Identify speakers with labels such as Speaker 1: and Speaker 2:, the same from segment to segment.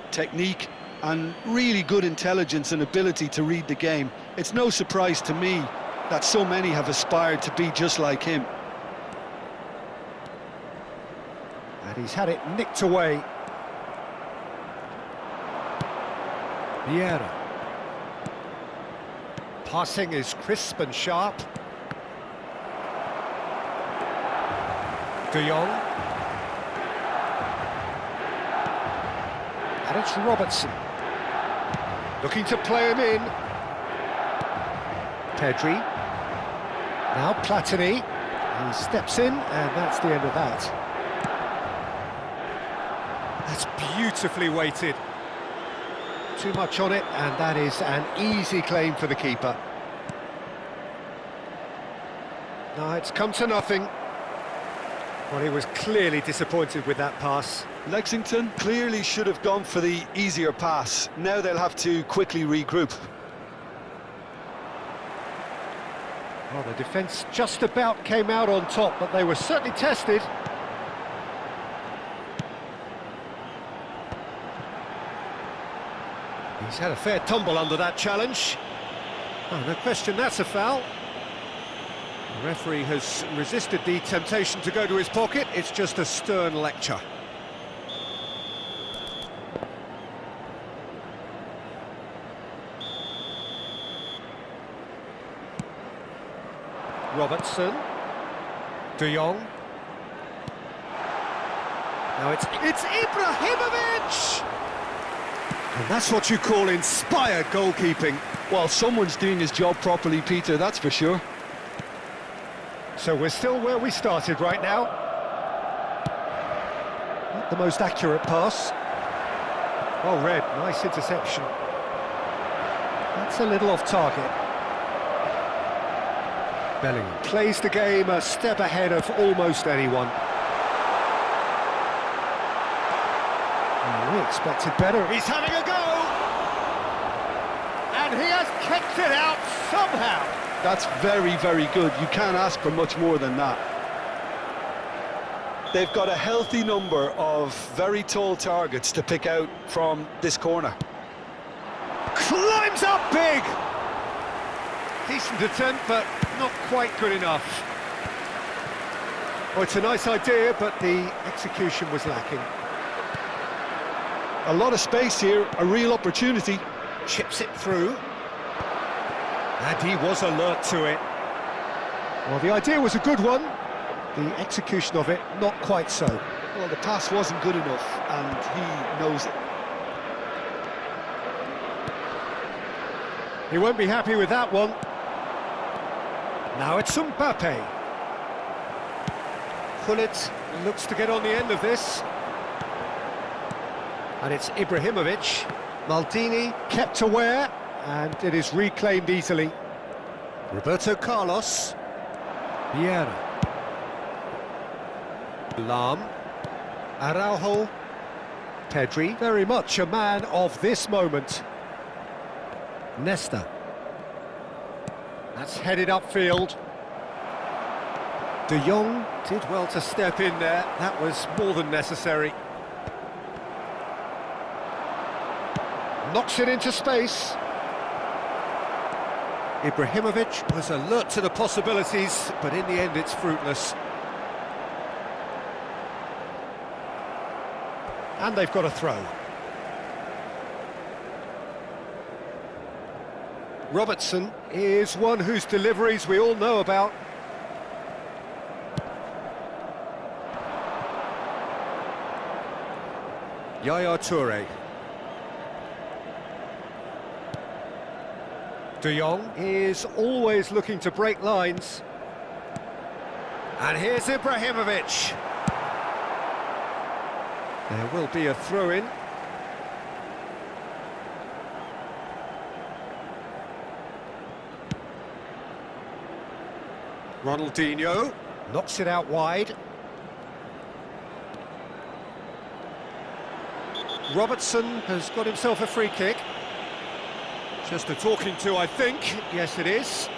Speaker 1: technique, and really good intelligence and ability to read the game. It's no surprise to me that so many have aspired to be just like him.
Speaker 2: And he's had it nicked away. Vieira. Passing is crisp and sharp. De Jong. And it's Robertson. Looking to play him in. Pedri. Now Platini. He steps in, and that's the end of that. That's beautifully weighted. Too much on it, and that is an easy claim for the keeper. No, it's come to nothing. Well, he was clearly disappointed with that pass.
Speaker 1: Lexington clearly should have gone for the easier pass. Now they'll have to quickly regroup.
Speaker 2: Well, the defence just about came out on top, but they were certainly tested. He's had a fair tumble under that challenge. Oh, no question, that's a foul. The referee has resisted the temptation to go to his pocket. It's just a stern lecture. Robertson. De Jong. Now it's Ibrahimovic! And that's what you call inspired goalkeeping.
Speaker 1: Well, someone's doing his job properly, Peter, that's for sure.
Speaker 2: So we're still where we started right now. Not the most accurate pass. Well read, nice interception. That's a little off target. Bellingham plays the game a step ahead of almost anyone. We expected better. He's having a go! And he has kicked it out somehow!
Speaker 1: That's very, very good. You can't ask for much more than that. They've got a healthy number of very tall targets to pick out from this corner.
Speaker 2: Climbs up big! Decent attempt, but not quite good enough. Oh, it's a nice idea, but the execution was lacking.
Speaker 1: A lot of space here, a real opportunity.
Speaker 2: Chips it through. And he was alert to it. Well, the idea was a good one. The execution of it, not quite so.
Speaker 1: Well, the pass wasn't good enough, and he knows it.
Speaker 2: He won't be happy with that one. Now it's Mbappe. Gullit looks to get on the end of this. And it's Ibrahimovic. Maldini kept aware, and it is reclaimed easily. Roberto Carlos. Vieira. Lahm. Araujo. Pedri, very much a man of this moment. Nesta. That's headed upfield. De Jong did well to step in there. That was more than necessary. Knocks it into space. Ibrahimovic was alert to the possibilities, but in the end it's fruitless. And they've got a throw. Robertson is one whose deliveries we all know about. Yaya Toure. De Jong is always looking to break lines. And here's Ibrahimovic. There will be a throw-in. Ronaldinho knocks it out wide. Robertson has got himself a free kick. Just a talking to, I think. Yes, it is.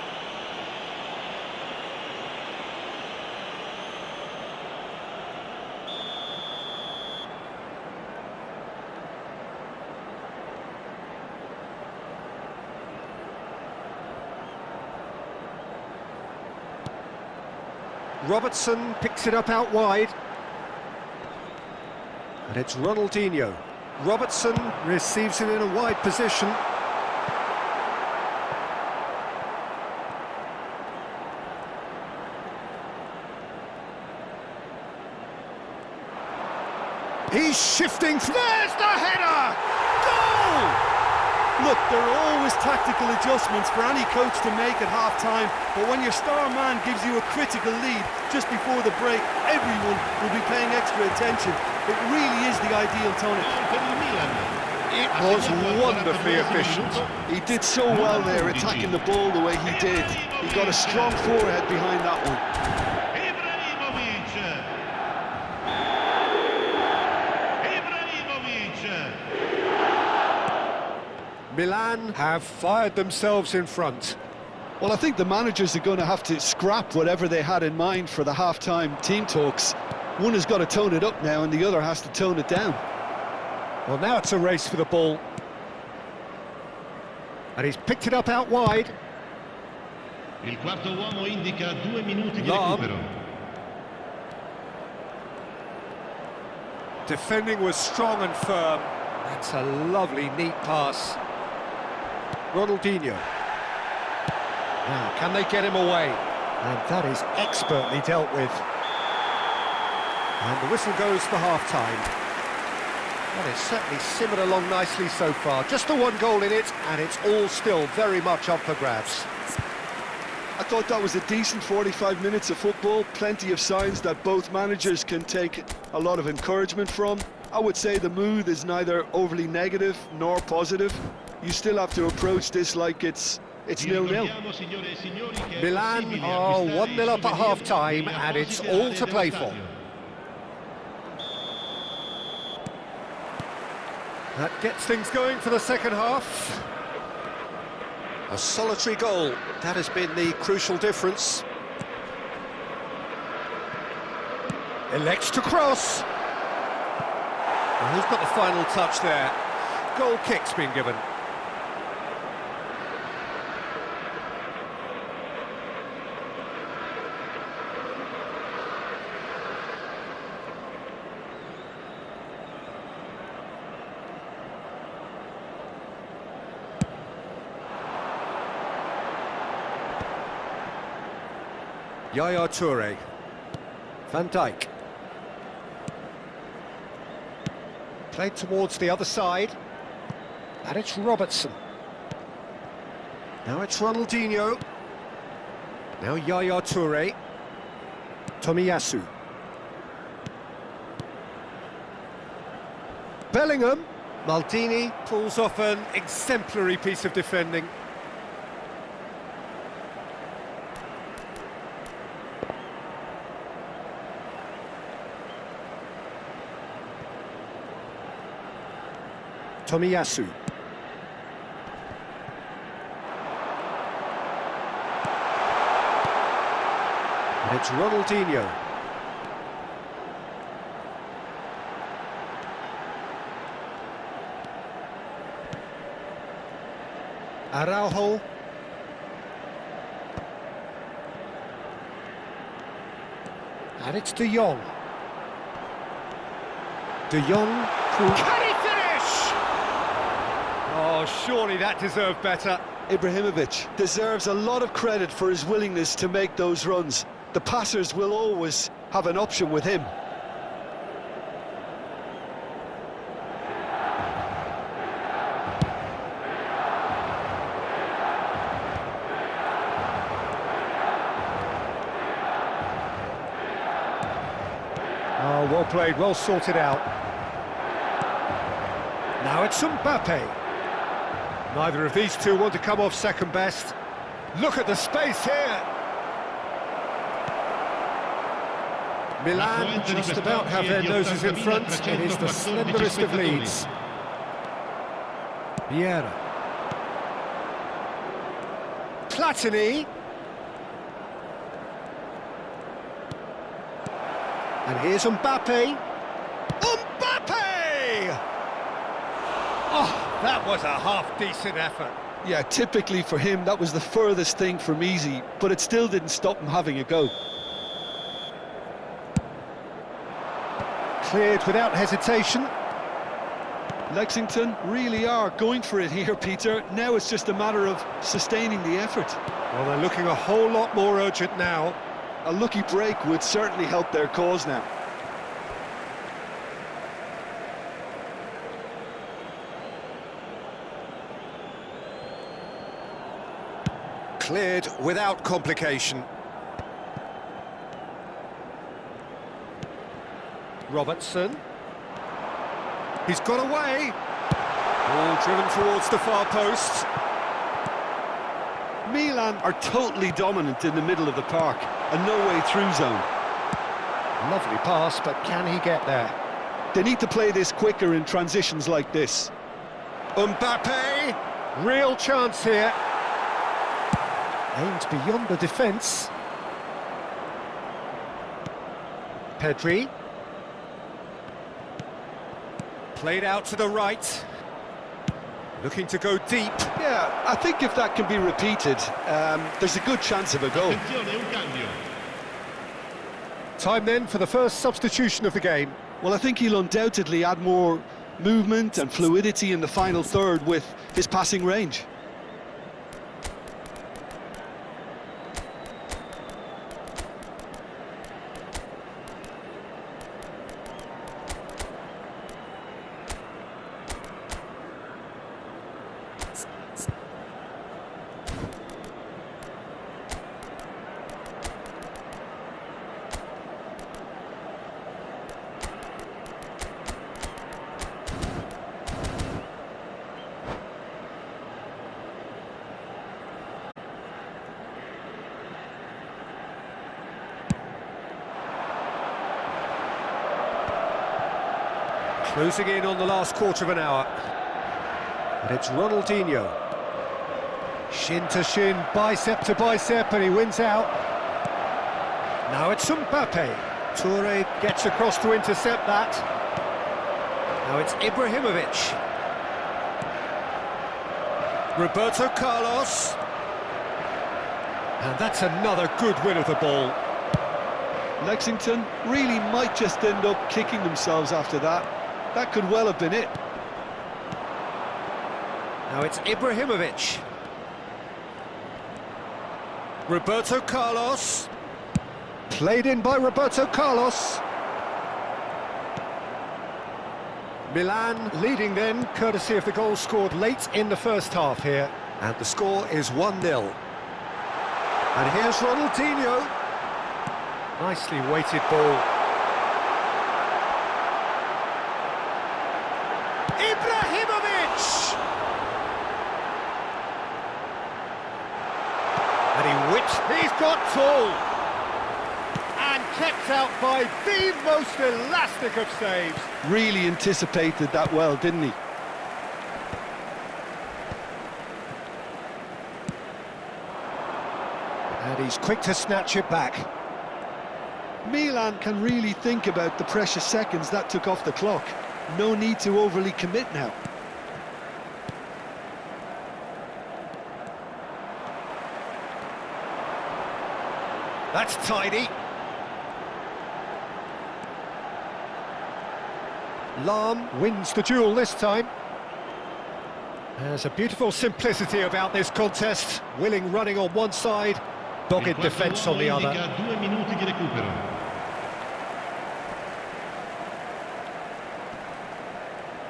Speaker 2: Robertson picks it up out wide. And it's Ronaldinho. Robertson receives it in a wide position. He's shifting. There's the header! Goal!
Speaker 1: Look, there are always tactical adjustments for any coach to make at half-time, but when your star man gives you a critical lead just before the break, everyone will be paying extra attention. It really is the ideal tonic.
Speaker 2: It was wonderfully efficient.
Speaker 1: He did so well there, attacking the ball the way he did. He got a strong forehead behind that one.
Speaker 2: Milan have fired themselves in front.
Speaker 1: Well, I think the managers are going to have to scrap whatever they had in mind for the half-time team talks. One has got to tone it up now and the other has to tone it down.
Speaker 2: Well, now it's a race for the ball. And he's picked it up out wide.
Speaker 3: Il quarto uomo indica 2 minuti di
Speaker 2: Lob.
Speaker 3: recupero.
Speaker 2: Defending was strong and firm. That's a lovely, neat pass. Ronaldinho. Now, can they get him away? And that is expertly dealt with. And the whistle goes for half-time. Well, it's certainly simmered along nicely so far. Just the one goal in it, and it's all still very much up for grabs.
Speaker 1: I thought that was a decent 45 minutes of football, plenty of signs that both managers can take a lot of encouragement from. I would say the mood is neither overly negative nor positive. You still have to approach this like it's 0-0.
Speaker 2: Milan are 1-0 up at half-time, and it's all to play for. That gets things going for the second half. A solitary goal, that has been the crucial difference. Elects to cross. And who's got the final touch there? Goal kick's been given. Yaya Toure. Van Dijk. Played towards the other side. And it's Robertson. Now it's Ronaldinho. Now Yaya Toure. Tomiyasu. Bellingham. Maldini pulls off an exemplary piece of defending. Tomiyasu. And it's Ronaldinho. Araujo. And it's De Jong. De Jong. Can he finish? Oh, surely that deserved better.
Speaker 1: Ibrahimovic deserves a lot of credit for his willingness to make those runs. The passers will always have an option with him.
Speaker 2: Oh, well played, well sorted out. Now it's Mbappe. Neither of these two want to come off second best. Look at the space here. Milan just about have their noses in front. It is the slenderest of leads. Vieira. Platini. And here's Mbappe. Mbappe! Oh, that was a half-decent effort.
Speaker 1: Yeah, typically for him, that was the furthest thing from easy, but it still didn't stop him having a go.
Speaker 2: Cleared without hesitation.
Speaker 1: Lexington really are going for it here, Peter. Now it's just a matter of sustaining the effort.
Speaker 2: Well, they're looking a whole lot more urgent now.
Speaker 1: A lucky break would certainly help their cause now.
Speaker 2: Cleared without complication. Robertson. He's got away. Ball driven towards the far post.
Speaker 1: Milan are totally dominant in the middle of the park. A no-way-through zone.
Speaker 2: Lovely pass, but can he get there?
Speaker 1: They need to play this quicker in transitions like this.
Speaker 2: Mbappe! Real chance here. Aimed beyond the defence. Pedri. Played out to the right. Looking to go deep.
Speaker 1: Yeah, I think if that can be repeated, there's a good chance of a goal.
Speaker 3: Attenzione, un cambio.
Speaker 2: Time then for the first substitution of the game.
Speaker 1: Well, I think he'll undoubtedly add more movement and fluidity in the final third with his passing range.
Speaker 2: Closing in on the last quarter of an hour. And it's Ronaldinho. Shin to shin, bicep to bicep, and he wins out. Now it's Mbappe. Toure gets across to intercept that. Now it's Ibrahimovic. Roberto Carlos. And that's another good win of the ball.
Speaker 1: Lexington really might just end up kicking themselves after that. That could well have been it.
Speaker 2: Now it's Ibrahimovic. Roberto Carlos. Played in by Roberto Carlos. Milan leading then, courtesy of the goal scored late in the first half here. And the score is 1-0. And here's Ronaldinho. Nicely weighted ball. Ibrahimovic! And he whips, he's got tall! And kept out by the most elastic of saves.
Speaker 1: Really anticipated that well, didn't he?
Speaker 2: And he's quick to snatch it back.
Speaker 1: Milan can really think about the precious seconds that took off the clock. No need to overly commit now.
Speaker 2: That's tidy. Lahm wins the duel this time. There's a beautiful simplicity about this contest. Willing running on one side, dogged defence on the other.
Speaker 3: 2 minuti di recupero.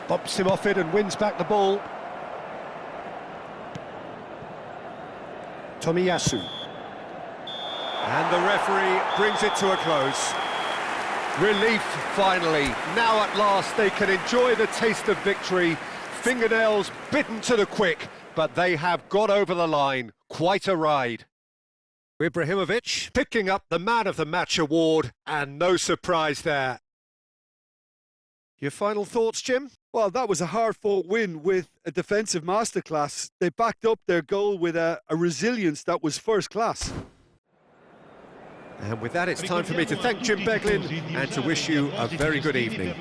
Speaker 2: Bumps him off it and wins back the ball. Tomiyasu. And the referee brings it to a close. Relief, finally. Now at last they can enjoy the taste of victory. Fingernails bitten to the quick, but they have got over the line. Quite a ride. Ibrahimovic picking up the Man of the Match award, and no surprise there. Your final thoughts, Jim?
Speaker 1: Well, that was a hard-fought win with a defensive masterclass. They backed up their goal with a resilience that was first class.
Speaker 2: And with that, it's time for me to thank Jim Beglin and to wish you a very good evening.